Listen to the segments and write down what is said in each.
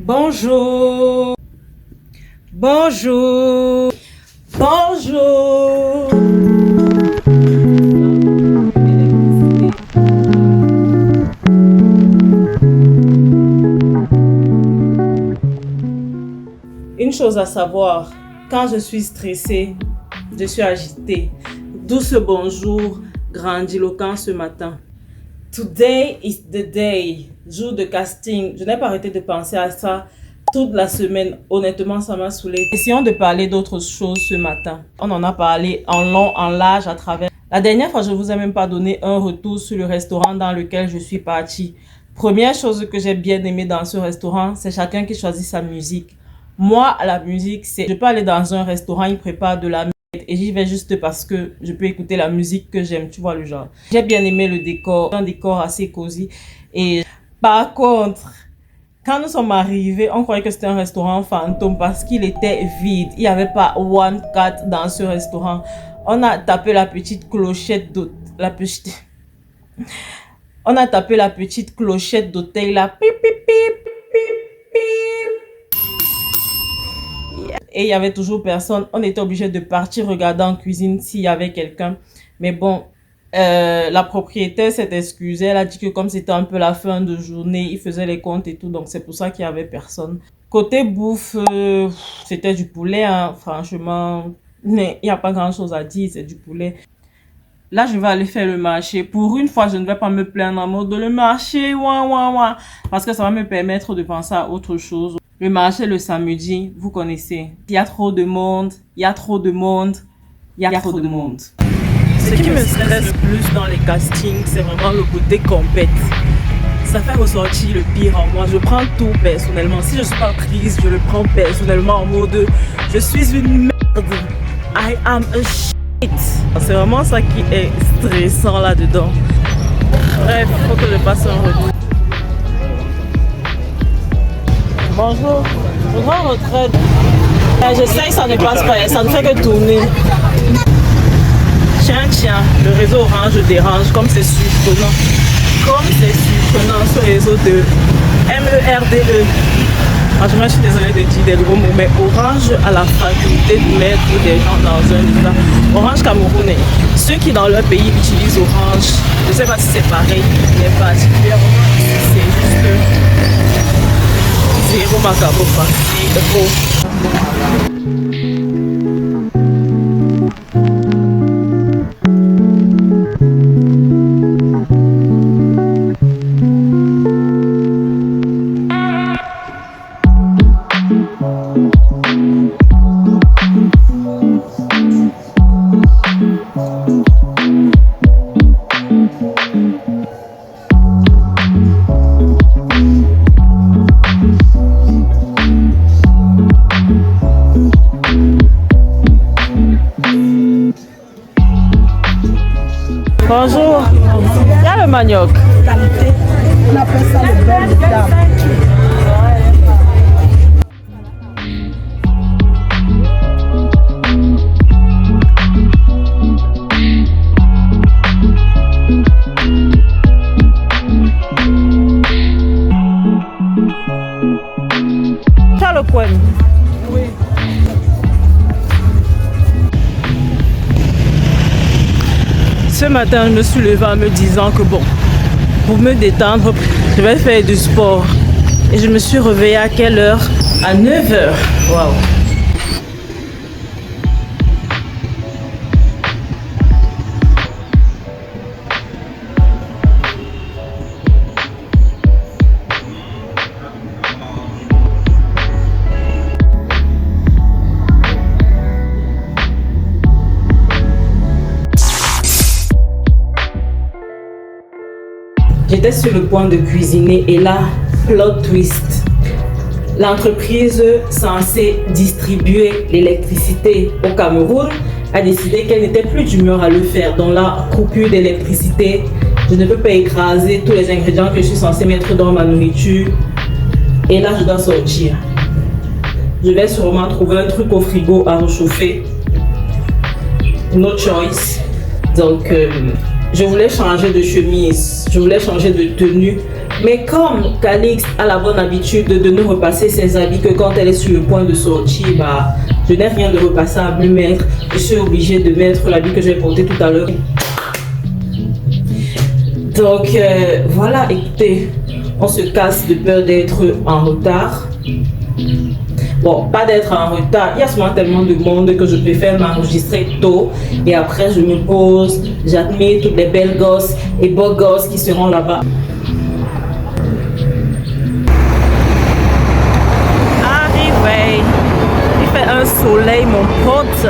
Bonjour, bonjour, bonjour. Une chose à savoir, quand je suis stressée, je suis agitée. D'où ce bonjour grandiloquent ce matin. Today is the day, jour de casting. Je n'ai pas arrêté de penser à ça toute la semaine. Honnêtement, ça m'a saoulée. Essayons de parler d'autres choses ce matin. On en a parlé en long, en large, à travers. La dernière fois, je ne vous ai même pas donné un retour sur le restaurant dans lequel je suis partie. Première chose que j'ai bien aimé dans ce restaurant, c'est chacun qui choisit sa musique. Moi, la musique, c'est... Je peux aller dans un restaurant, ils préparent de la... Et j'y vais juste parce que je peux écouter la musique que j'aime, tu vois le genre. J'ai bien aimé le décor, un décor assez cosy. Et par contre, quand nous sommes arrivés, on croyait que c'était un restaurant fantôme parce qu'il était vide. Il n'y avait pas one cat dans ce restaurant. On a tapé la petite clochette On a tapé la petite clochette d'hôtel là. Pip, pip, pip, pip, pip. Et il y avait toujours personne. On était obligé de partir regarder en cuisine s'il y avait quelqu'un. Mais bon, la propriétaire s'est excusée. Elle a dit que comme c'était un peu la fin de journée, il faisait les comptes et tout. Donc c'est pour ça qu'il y avait personne. Côté bouffe, c'était du poulet, hein, franchement. Mais il n'y a pas grand chose à dire, c'est du poulet. Là, je vais aller faire le marché. Pour une fois, je ne vais pas me plaindre en mode le marché, ouah, ouah, ouah, parce que ça va me permettre de penser à autre chose. Le marché le samedi, vous connaissez. Il y a trop de monde, il y a trop de monde, il y a trop de monde. Ce qui me stresse le plus dans les castings, c'est vraiment le côté compète. Ça fait ressortir le pire en moi. Je prends tout personnellement. Si je suis pas prise, je le prends personnellement en mode je suis une merde. I am a shit. C'est vraiment ça qui est stressant là-dedans. Bref, il faut que je passe un retour. Bonjour, je prends retraite. J'essaye, ça ne passe pas, ça ne fait que tourner. Tiens, le réseau Orange dérange, comme c'est surprenant. Comme c'est surprenant ce réseau de MERDE. Franchement, je suis désolée de dire des gros mots, mais Orange a la faculté de mettre des gens dans un état. Orange Camerounais, ceux qui dans leur pays utilisent Orange, je ne sais pas si c'est pareil, mais particulièrement c'est juste zéro macabre, c'est faux. Bonjour, il y a le manioc. Qualité, on appelle ça le beurre de dame. Tu as le poème? Oui. Ce matin, je me suis levée en me disant que bon, pour me détendre, je vais faire du sport. Et je me suis réveillée à quelle heure? À 9h. Waouh. J'étais sur le point de cuisiner et là, plot twist. L'entreprise censée distribuer l'électricité au Cameroun a décidé qu'elle n'était plus d'humeur à le faire. Dans la coupure d'électricité, je ne peux pas écraser tous les ingrédients que je suis censée mettre dans ma nourriture. Et là, je dois sortir. Je vais sûrement trouver un truc au frigo à réchauffer. No choice. Donc, je voulais changer de chemise, je voulais changer de tenue Mais comme Calix a la bonne habitude de ne repasser ses habits que quand elle est sur le point de sortir, bah, je n'ai rien de repassable à me mettre. Je suis obligée de mettre l'habit que j'ai porté tout à l'heure. Donc voilà, écoutez, on se casse de peur d'être en retard. Bon, pas d'être en retard, il y a souvent tellement de monde que je préfère m'enregistrer tôt et après je me pose, j'admire toutes les belles gosses et beaux gosses qui seront là-bas. Arrivé, il fait un soleil mon pote.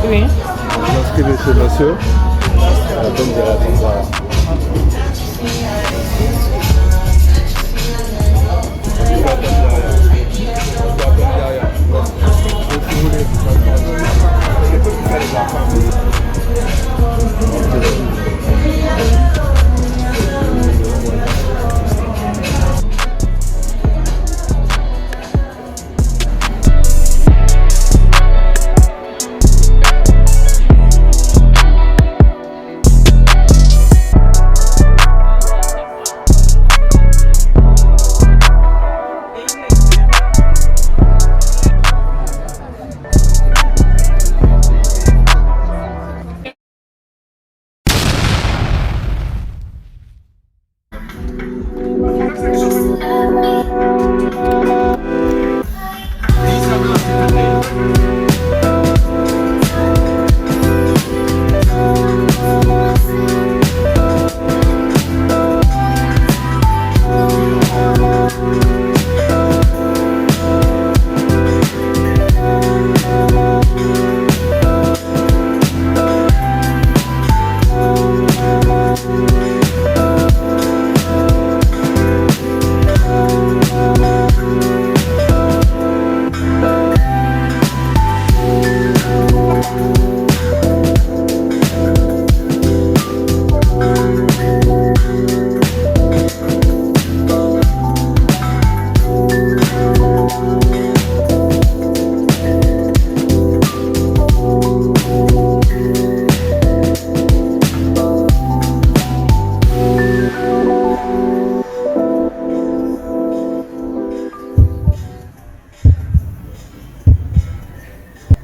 Oui. Vous inscrivez chez monsieur. La bonne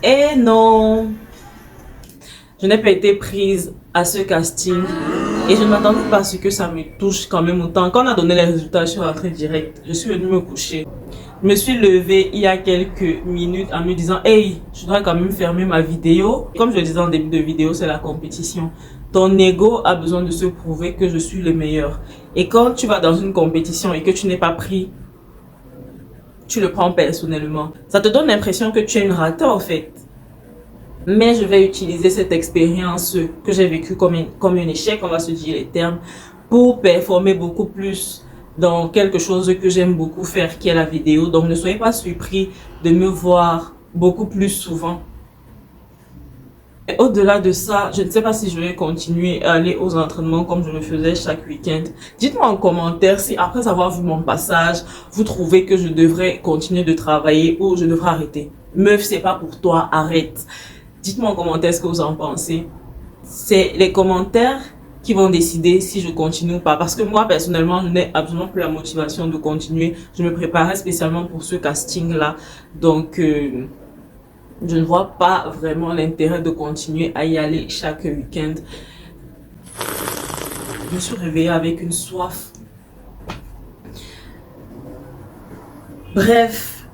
Et non, je n'ai pas été prise à ce casting et je ne m'attendais pas à ce que ça me touche quand même autant. Quand on a donné les résultats, je suis rentrée direct. Je suis venue me coucher. Je me suis levée il y a quelques minutes en me disant « Hey, je dois quand même fermer ma vidéo. » Comme je le disais en début de vidéo, c'est la compétition. Ton ego a besoin de se prouver que je suis le meilleur. Et quand tu vas dans une compétition et que tu n'es pas pris, tu le prends personnellement. Ça te donne l'impression que tu es une ratée en fait. Mais je vais utiliser cette expérience que j'ai vécue comme un échec, on va se dire les termes, pour performer beaucoup plus dans quelque chose que j'aime beaucoup faire, qui est la vidéo. Donc ne soyez pas surpris de me voir beaucoup plus souvent. Au-delà de ça, je ne sais pas si je vais continuer à aller aux entraînements comme je le faisais chaque week-end. Dites-moi en commentaire si après avoir vu mon passage, vous trouvez que je devrais continuer de travailler ou je devrais arrêter. Meuf, c'est pas pour toi, arrête. Dites-moi en commentaire ce que vous en pensez. C'est les commentaires qui vont décider si je continue ou pas. Parce que moi, personnellement, je n'ai absolument plus la motivation de continuer. Je me préparais spécialement pour ce casting-là. Donc, je ne vois pas vraiment l'intérêt de continuer à y aller chaque week-end. Je me suis réveillée avec une soif. Bref,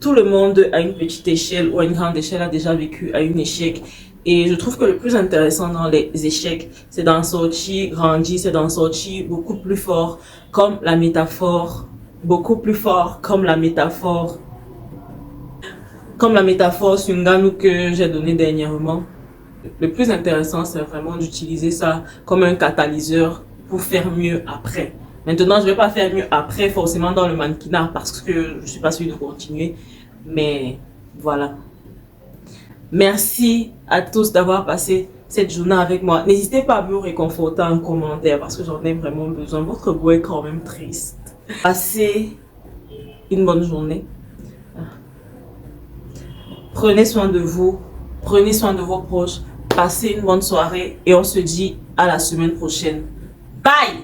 tout le monde à une petite échelle ou à une grande échelle a déjà vécu à un échec. Et je trouve que le plus intéressant dans les échecs, c'est d'en sortir grandi, c'est d'en sortir beaucoup plus fort, comme la métaphore, beaucoup plus fort, comme la métaphore Sunganu que j'ai donnée dernièrement. Le plus intéressant, c'est vraiment d'utiliser ça comme un catalyseur pour faire mieux après. Maintenant, je vais pas faire mieux après, forcément dans le mannequinat, parce que je suis pas sûre de continuer. Mais voilà. Merci à tous d'avoir passé cette journée avec moi. N'hésitez pas à me réconforter en commentaire, parce que j'en ai vraiment besoin. Votre goût est quand même triste. Passez une bonne journée. Prenez soin de vous. Prenez soin de vos proches. Passez une bonne soirée et on se dit à la semaine prochaine. Bye!